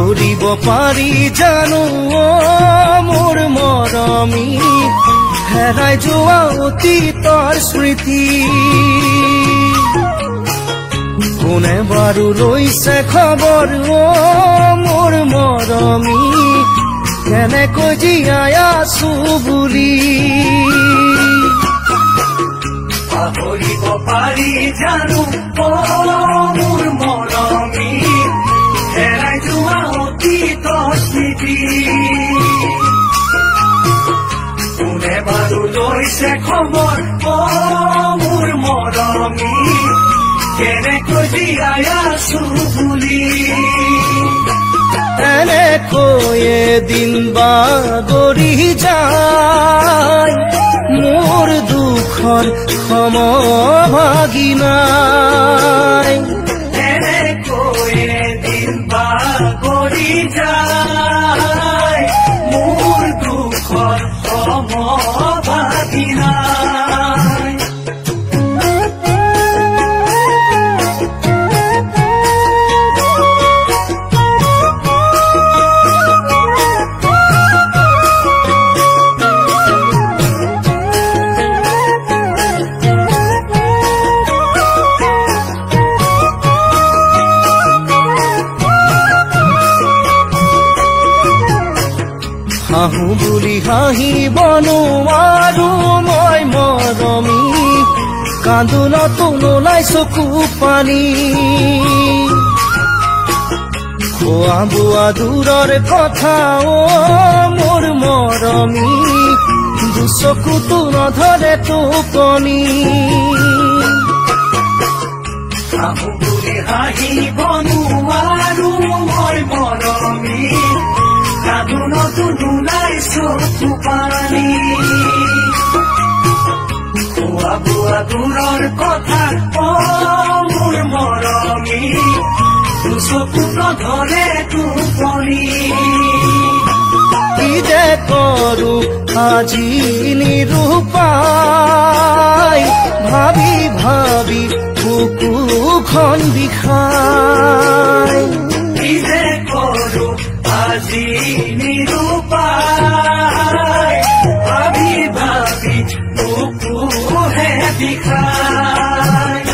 পাহৰিব পাৰি জানো মোৰ মৰমী হেৰাই যোৱা অতীতৰ স্মৃতি কোনে বাৰু লৈছে খবৰ মোৰ মৰমী কেনেকৈ জীয়াই আছো বুলি পাহৰিব পাৰি জানো মোৰ মৰমী হেৰাই যোৱা অতীতৰ স্মৃতি কোনে বাৰু লৈছে খবৰ মোৰ মৰমী কেনেকৈ জীয়াই আছো বুলি এনেকৈয়ে দিন বাগৰি যায় মোৰ দুখৰ সমভাগী নাই এনেকৈয়ে দিন বাগৰি যায় মোৰ দুখৰ সমভাগী নাই হাঁহো বুলি হাঁহিব নোৱাৰো মই মৰমী কান্দোনতো নোলাই চকু পানী খোৱা বোৱা দূৰৰ কথা মোৰ মৰমী দুচকুতো নধৰে টোপনি হাঁহো বুলি হাঁহিব নোৱাৰো মই মৰমী কান্দোনতো নোলাই চকু পানী খোৱা বোৱা দূৰৰ কথা মোৰ মৰমী দুচকু নধৰে টোপনি কি যে কৰো আজি নিৰূপায় ভাবি ভাবি বুকুখন বিষায় কি যে কৰো আজি নিৰূপায় ভাবি ভাবি বুকুহে বিষায়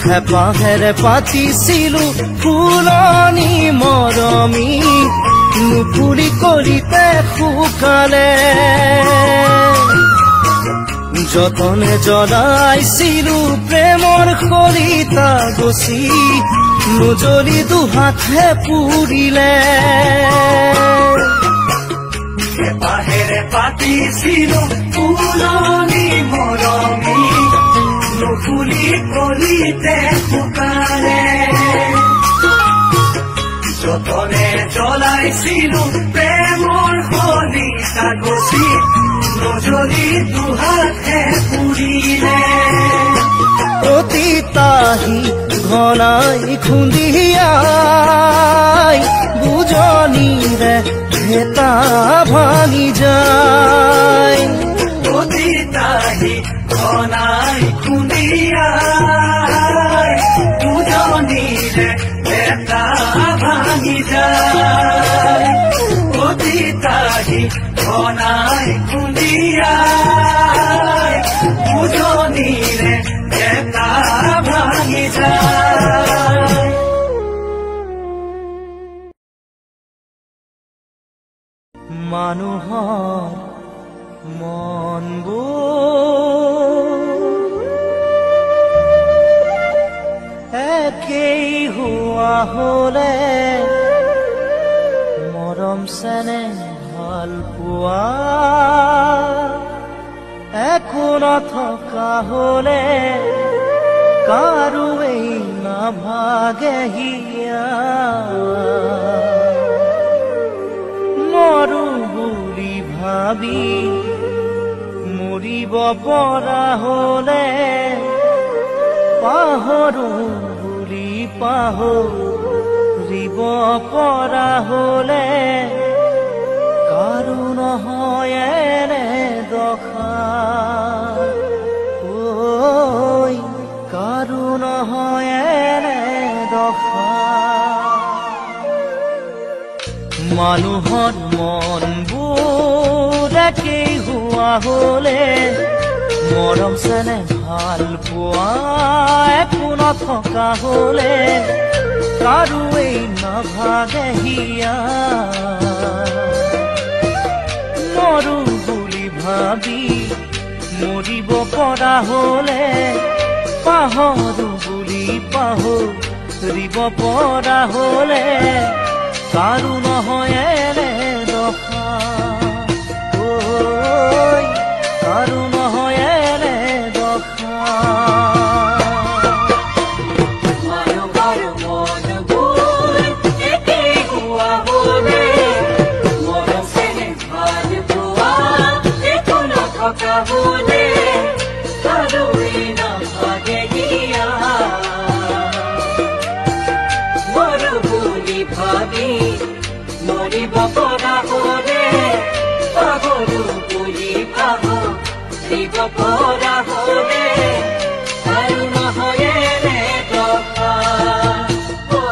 হেপাহেৰে পাতিছিলো ফুলনি মৰমী নুপুৰি কৰিতে শুকালে যতনে জ্বলাইছিলো প্ৰেমৰ খৰিতা গছি নুজ্বলি দুহাতহে পুৰিলে হেপাহেৰে পাতিছিলো ফুলনি মৰমী নুফুলি কলিতে শুকালে যতনে জ্বলাইছিলো প্ৰেমৰ খৰিতা গছি নজ্বলি দুহাতহে পুৰিলে অতীতাহি ঘনাই খুন্দিয়াই বুজনিৰে ভেটা ভাঙি যায় অতীতাহি ঘনাই খুন্দিয়াই বুজনিৰে ভেটা ভাঙি যায় অতীতাহি ঘনাই খুন্দিয়াই বুজনিৰে ভেটা ভাঙি যায় মানুহৰ মনবোৰ একেই হোৱা হলে মৰম চেনেহ ভাল পোৱা একো নথকা হলে কাৰোৱেই নাভাগে হিয়া মৰো বুলি ভাবি মৰিব পৰা হলে পাহৰো বুলি পাহৰিব পৰা হলে কাৰো নহয় এনে দশা ঐ কাৰো নহয় এনে দশা মানুহৰ মনবোৰ একেই হোৱা হলে মৰম চেনেহ ভাল পোৱা একো নথকা হলে কাৰোৱেই নাভাগে হিয়া মৰো বুলি ভাবি মৰিব পৰা হলে পাহৰো বুলি পাহৰিব পৰা হলে কাৰো নহয় এনে দশা ঐ কাৰো নহয় এনে দশা মানুহৰ মনবোৰ একেই হোৱা হলে মৰম চেনেহ ভাল পোৱা একো নথকা হলে কাৰোৱেই নাভাগে হিয়া মৰো বুলি ভাবি মৰিব পৰা হলে পাহৰো বুলি পাহৰিব পৰা হলে কাৰো নহয় এনে দশা ঐ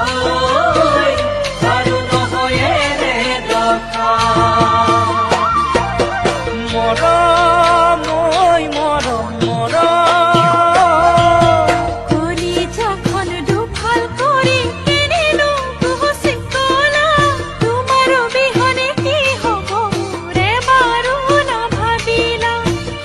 কাৰো নহয় এনে দশা মৰম ঐ মৰম মৰম কলিজাখন দুফাল কৰি কিনিলো তুহসি কলা তোমাৰ বিহনে কি হব মোৰে বাৰু নাভাবিলা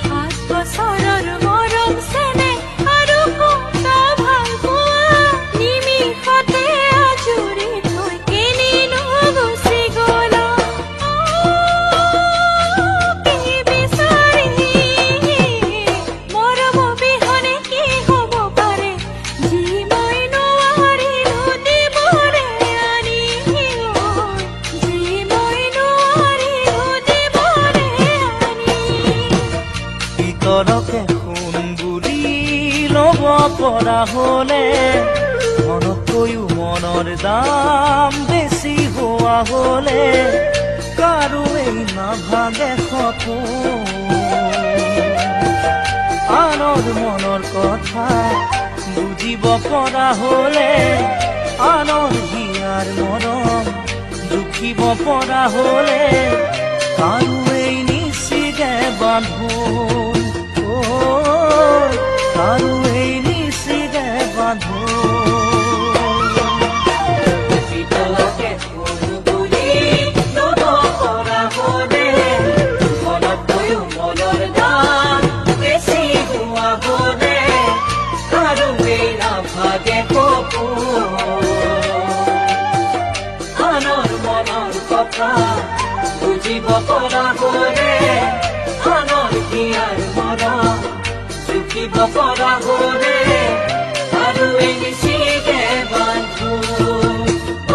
7 বছৰৰ মৰম চেনেহ আৰু কটা ভাল পোৱা নিমিষতে আজৰি থৈ কিনিলো গুচি গলা কি বিচাৰি মৰম বিহনে কি হব পাৰে যি মই নোৱাৰিলো দিবৰে আনি যি মই নোৱাৰিলো দিবৰে আনি ভিতৰকে সোণ বুলি ল'ব পৰা হলে মনতকৈও মনৰ দাম বেছি হোৱা হলে কাৰোৱেই নাভাগে সপোন আনৰ মনৰ কথা বুজিব পৰা হলে আনৰ হিয়াৰ মৰম জুখিব পৰা হলে কাৰোৱেই নিচিগে বান্ধোন ঐ কাৰোৱেই নিচিগে বান্ধোন ভিতৰকে সোণ বুলি ল'ব পৰা হলে মনতকৈও মনৰ দাম বেছি হোৱা হলে কাৰোৱেই নাভাগে সপোন আনৰ মনৰ কথা বুজিব পৰা হলে আনৰ হিয়াৰ মৰম জুখিব পৰা হলে কাৰোৱেই নিচিগে বান্ধোন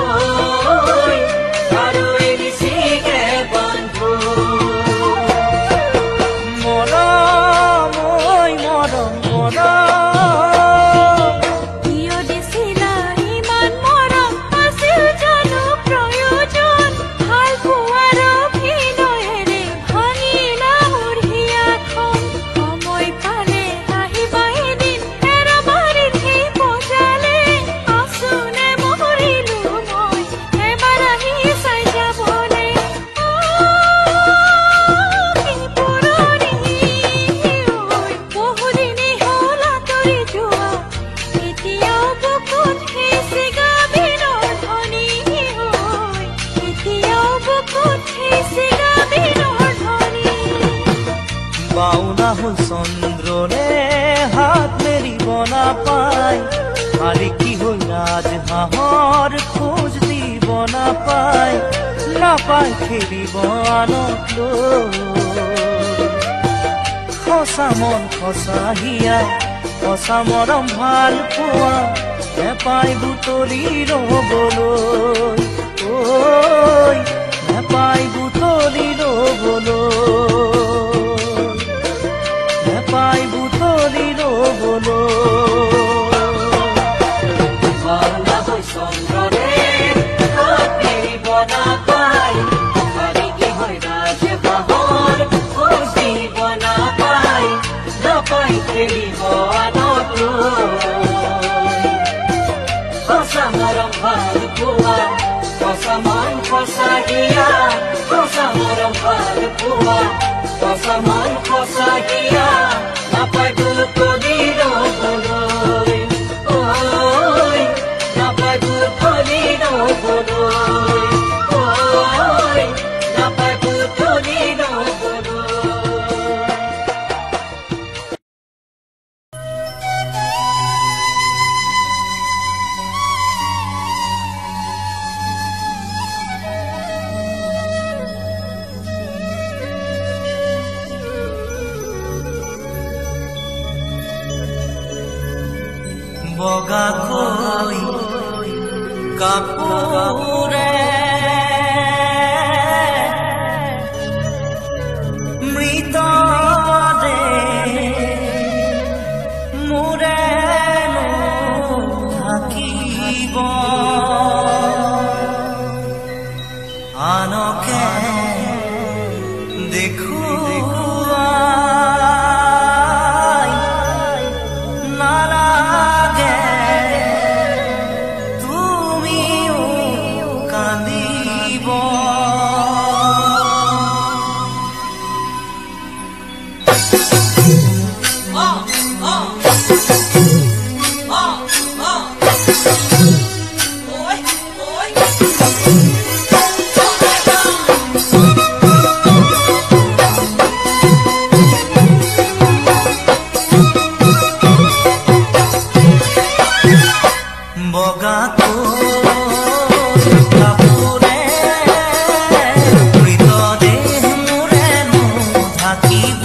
ঐ কাৰোৱেই নিচিগে বান্ধোন মৰম ঐ মৰম মৰম কিয় দিছিলা ইমান মৰম আছিল জানো প্ৰয়োজন ভাল পোৱাৰ অভিনয়েৰে ভাঙিলা মোৰ হিয়াখন সময় পালে আহিবা এদিন এৰাবাৰীত সেই পজালে আছোনে মৰিলো মই এবাৰ আহি চাই যাবলে কি পুৰণি বহুদিনেই হ'ল আঁতৰি যোৱা এতিয়াও বুকুত সেই চিগাবিনৰ ধ্বনি এতিয়াও বুকুত সেই চিগাবিনৰ ধ্বনি বাওনা হল চন্দ্ৰৰে হাত মেলিব নাপায় খালি কি হৈ ৰাজহাঁহৰ খোজ দিব নাপায় নাপায় খেলিব আনক লৈ সঁচা মন সঁচা হিয়াই সঁচা মৰম ভাল পোৱা নেপাই বুটলি ৰবলৈ ঐ নেপাই বুটলি ৰবলৈ নেপাই বুটলি ৰবলৈ বগাকৈ কাপোৰে মৃত মোৰে থাকিব আনকে দেখো থাকিব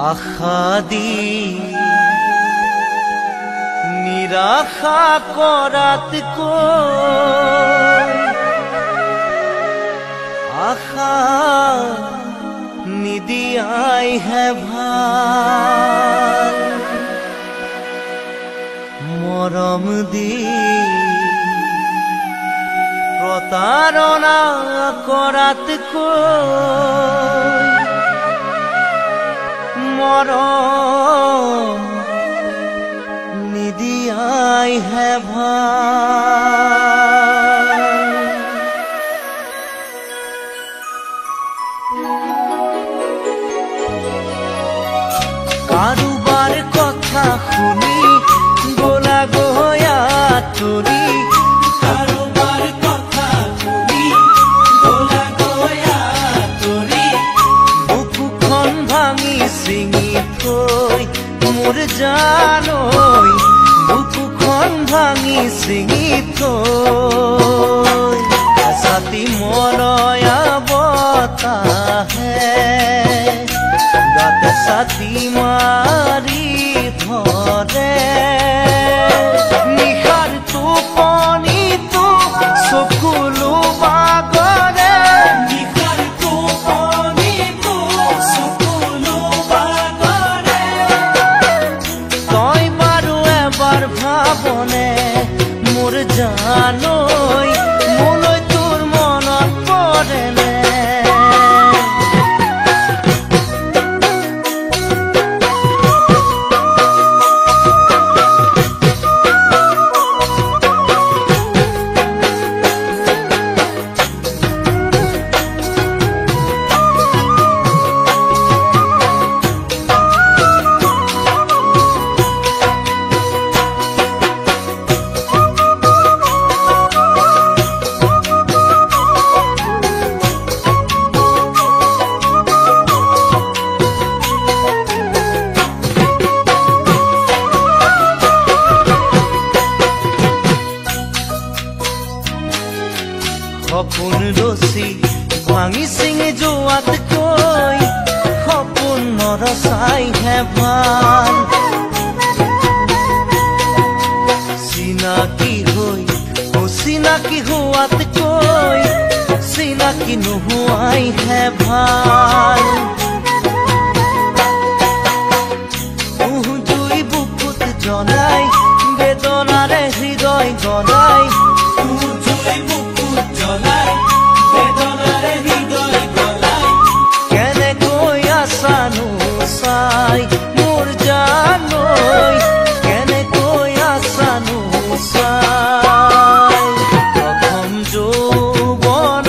আশা দি নিৰাশা কৰাতকৈ আশা নিদিয়াই হে ভাল মৰম দি প্ৰতাৰণা কৰাতকৈ মৰম নিদিয়াই হে ভাল কাৰোবাৰ কথা শুনি গোলা গয়া তুলি কাৰোবাৰ কথা শুনি গোলা গয়া তুলি বুকুখন ভাঙি ছিঙি থৈ মোৰ জানৈ বুকুখন ভাঙি ছিঙি থৈ ছাতি মলয়া বতাহে গাতে ছাতি মাৰি ধৰে নিশাৰ টোপনিটো চকুলো বাগৰে নিশাৰ টোপনিটো চকুলো বাগৰে তই বাৰু এবাৰ ভাবনে মোৰ জানৈ মোলৈ তোৰ মনত পৰেনে সপোন ৰচি ভাঙি ছিঙি যোৱাতকৈ সপোন নৰচাইহে ভাল চিনাকি হৈ অচিনাকি হোৱাতকৈ চিনাকি নোহোৱাইহে ভাল জুই বুকুত জ্বলাই বেদনাৰে হৃদয় গলাই কেনেকৈ আছানো চাই মোৰ জানৈ কেনেকৈ আছানো চাই প্ৰথম যৌৱনতে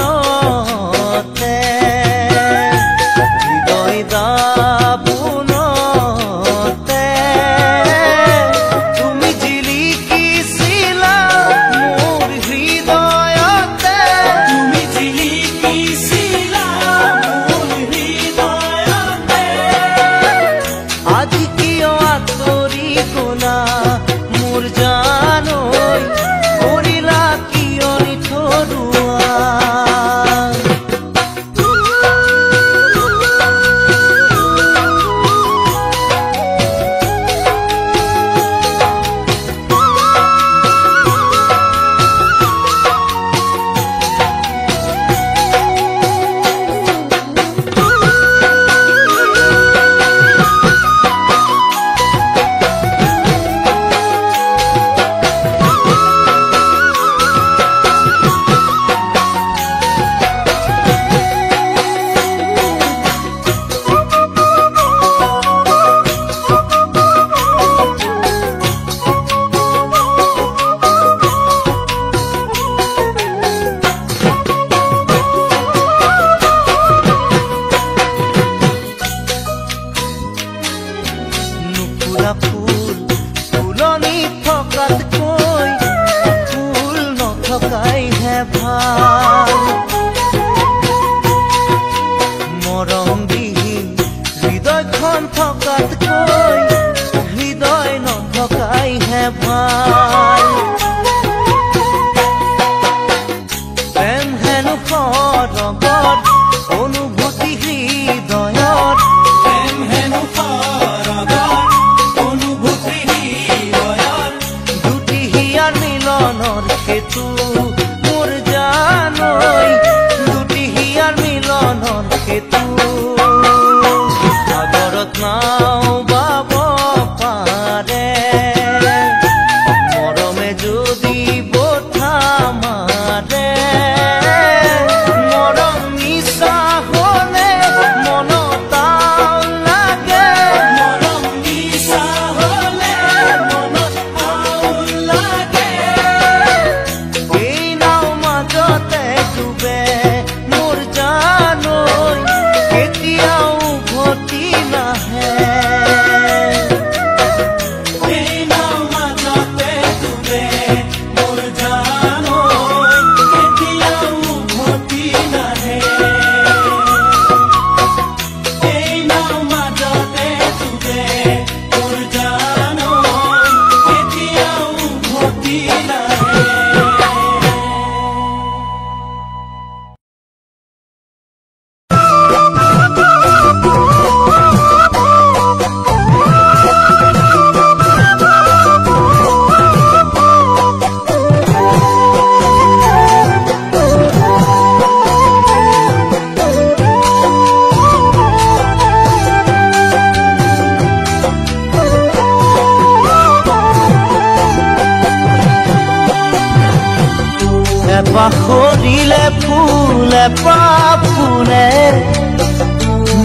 ফুলে পাপ ফুলে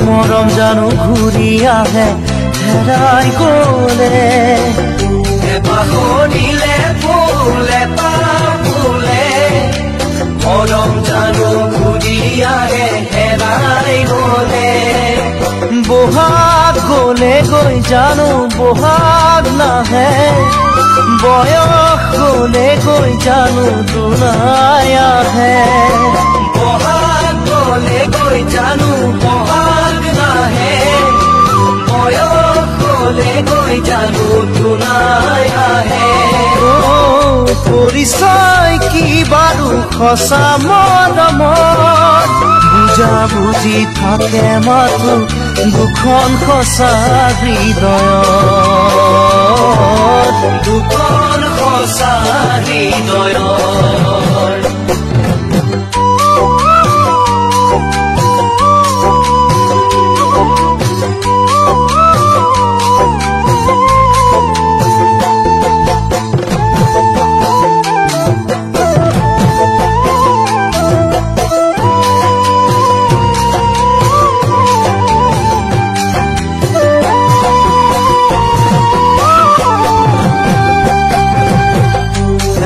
মৰম জানো ঘূৰি আহে হেৰাই গলে এবাৰ শুনিলে ফুলে পাপ ফুলে মৰম জানো ঘূৰি আহে হেৰাই গলে বহাগ গলে গৈ জানো বহাগ নাহে বয়স গলে গৈ জানো দুনাই আহে বহাগ গলে গৈ জানো বহাগ নাহে বয়স গলে গৈ জানো দুনাই আহে পৰিচয় কি বাৰু সঁচা মৰমত বুজা বুজি থাকে মাথো দুখন সঁচা হৃদয়ত দুখন সঁচা হৃদয়ত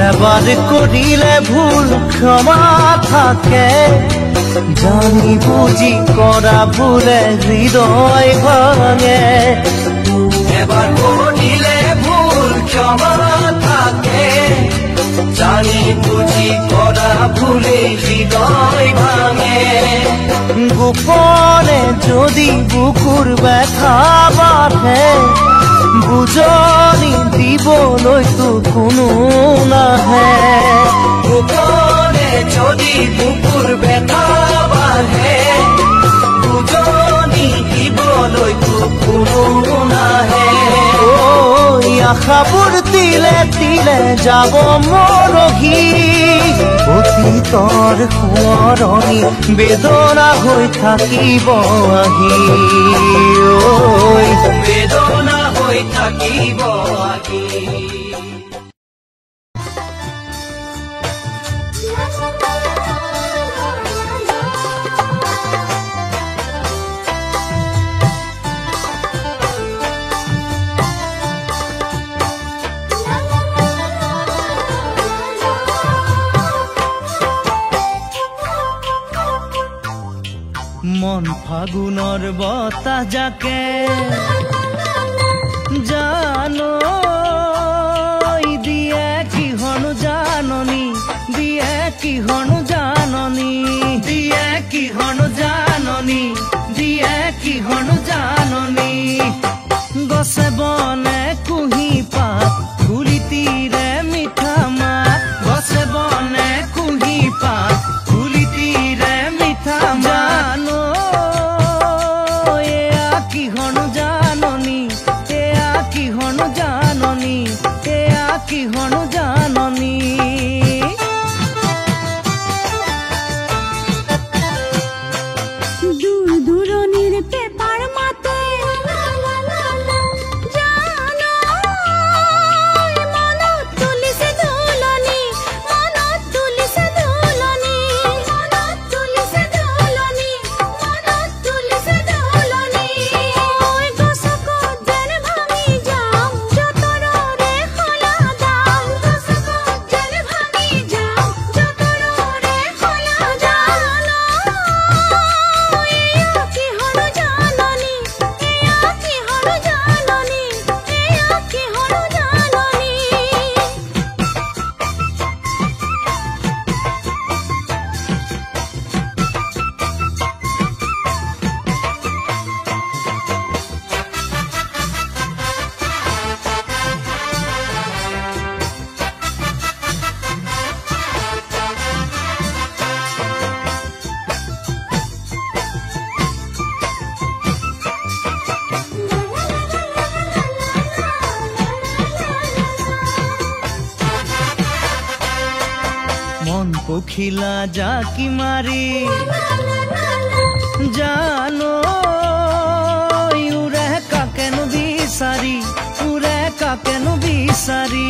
এবাৰ কৰিলে ভুল ক্ষমা থাকে জানি বুজি কৰা ভুলে হৃদয় ভাঙে এবাৰ কৰিলে ভুল ক্ষমা থাকে জানি বুজি কৰা ভুলে হৃদয় ভাঙে গোপনে যদি বুকুৰ ব্যথা বাঢ়ে বুজনি দিবলৈতো কোনো নাহে গোপনে যদি বুকুৰ ব্যথা বাঢ়ে বুজনি দিবলৈতো কোনো নাহে আশাবোৰ তিলে তিলে যাব মৰহি অতীতৰ সোঁৱৰণি বেদনা হৈ থাকিব আহি বেদনা হৈ থাকিব আহি মন ফাগুনৰ বতাহ জাকে জানো দিয়ে কিহনো জাননী দিয়ে কিহনো জাননী দিয়ে কিহনো জাননী দিয়ে কিহনো জাননী গছে বনে কুহি পাত কুলি তীৰে মিঠা মাত গছে বনে কুহি পাত কুলি তীৰে মিঠা জানো এয়া কিহনো জাননী এয়া কিহনো জাননী এয়া কিহনো জাননী দূৰ দূৰণিৰ পেপাৰ মাতে জানো মনত তুলিছে দোলনি মনত তুলিছে দোলনি মনত তুলিছে দোলনি মনত তুলিছে দোলনি ঐ গছকত যেন ভাঙি যাম যতনৰে খোলা দাম গছকত যেন ভাঙি যাম যতনৰে খোলা দাম এয়া কিহনো জাননী এয়া কিহনো জাননী এয়া কিহনো জাননী মন পখিলা জাকি মাৰি জানো উৰে কাকেনো বিচাৰি উৰে কাকেনো বিচাৰি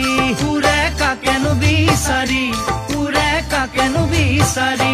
উৰে কাকেনো বিচাৰি উৰে কাকেনো বিচাৰি